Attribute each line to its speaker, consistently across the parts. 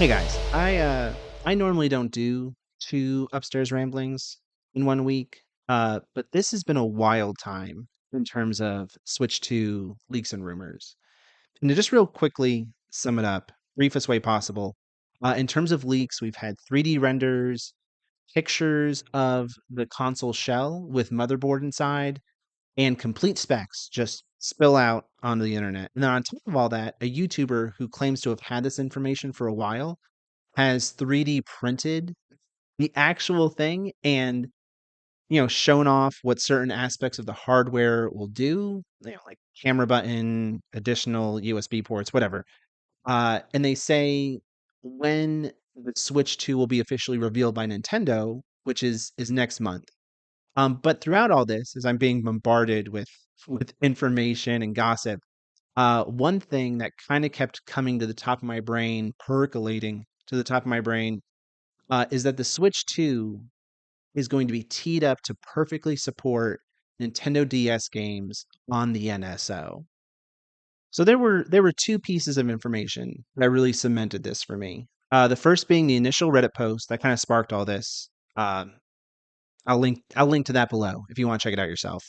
Speaker 1: Hey guys, I normally don't do two upstairs ramblings in one week, but this has been a wild time in terms of Switch 2 leaks and rumors. And to just real quickly sum it up, briefest way possible, in terms of leaks, we've had 3D renders, pictures of the console shell with motherboard inside, and complete specs just spill out onto the internet. And then on top of all that, a YouTuber who claims to have had this information for a while has 3D printed the actual thing and, shown off what certain aspects of the hardware will do, like camera button, additional USB ports, whatever. And they say when the Switch 2 will be officially revealed by Nintendo, which is next month. But throughout all this, as I'm being bombarded with information and gossip, one thing that kind of kept coming to the top of my brain, percolating to the top of my brain, is that the Switch 2 is going to be teed up to perfectly support Nintendo DS games on the NSO. So there were two pieces of information that really cemented this for me. The first being the initial Reddit post that kind of sparked all this. Um, I'll link to that below if you want to check it out yourself.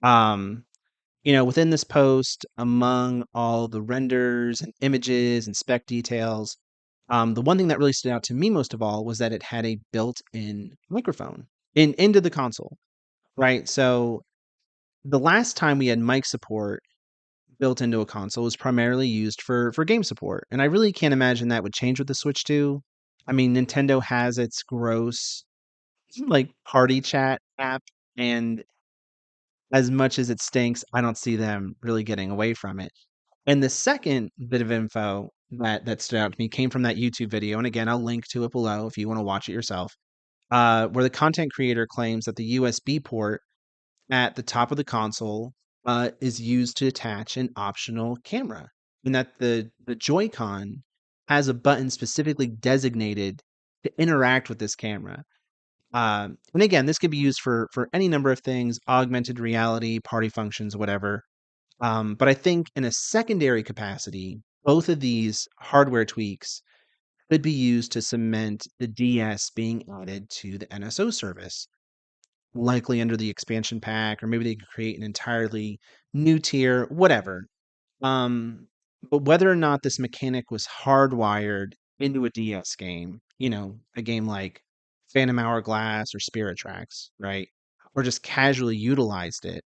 Speaker 1: Um, within this post, among all the renders and images and spec details, the one thing that really stood out to me most of all was that it had a built-in microphone into the console, right? So the last time we had mic support built into a console was primarily used for game support, and I really can't imagine that would change with the Switch 2. I mean, Nintendo has its gross like party chat app, and as much as it stinks, I don't see them really getting away from it. And the second bit of info that stood out to me came from that YouTube video, and again, I'll link to it below if you want to watch it yourself. Where the content creator claims that the USB port at the top of the console is used to attach an optional camera, and that the Joy-Con has a button specifically designated to interact with this camera. And again, this could be used for any number of things: augmented reality, party functions, whatever. But I think in a secondary capacity, both of these hardware tweaks could be used to cement the DS being added to the NSO service, likely under the expansion pack, or maybe they could create an entirely new tier, whatever. Um, but whether or not this mechanic was hardwired into a DS game, a game like Phantom Hourglass or Spirit Tracks, right? Or just casually utilized it,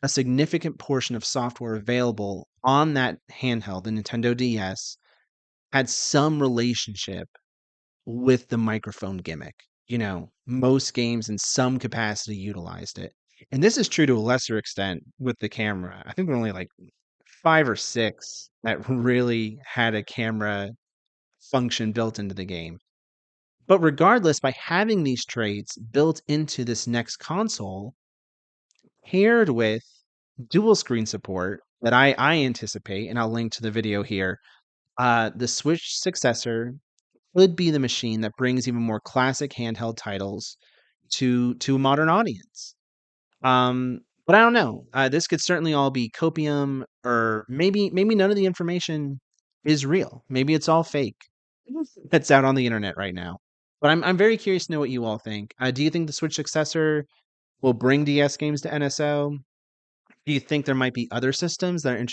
Speaker 1: a significant portion of software available on that handheld, the Nintendo DS, had some relationship with the microphone gimmick. Most games in some capacity utilized it. And this is true to a lesser extent with the camera. I think there are only like 5 or 6 that really had a camera function built into the game. But regardless, by having these traits built into this next console, paired with dual screen support that I anticipate, and I'll link to the video here, the Switch successor could be the machine that brings even more classic handheld titles to a modern audience. But I don't know. This could certainly all be copium, or maybe none of the information is real. Maybe it's all fake that's out on the internet right now. But I'm very curious to know what you all think. Do you think the Switch successor will bring DS games to NSO? Do you think there might be other systems that are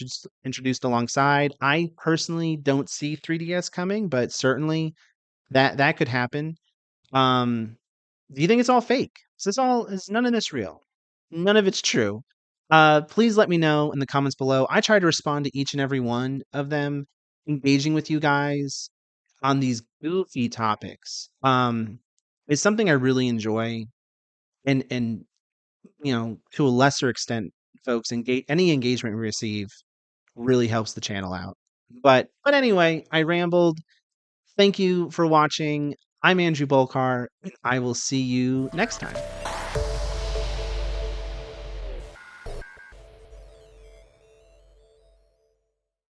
Speaker 1: introduced alongside? I personally don't see 3DS coming, but certainly that could happen. Um, do you think it's all fake? Is none of this real? None of it's true. Please let me know in the comments below. I try to respond to each and every one of them, engaging with you guys on these goofy topics. It's something I really enjoy, and to a lesser extent, folks, any engagement we receive really helps the channel out. But anyway, I rambled. Thank you for watching. I'm Andrew Bolkar, and I will see you next time.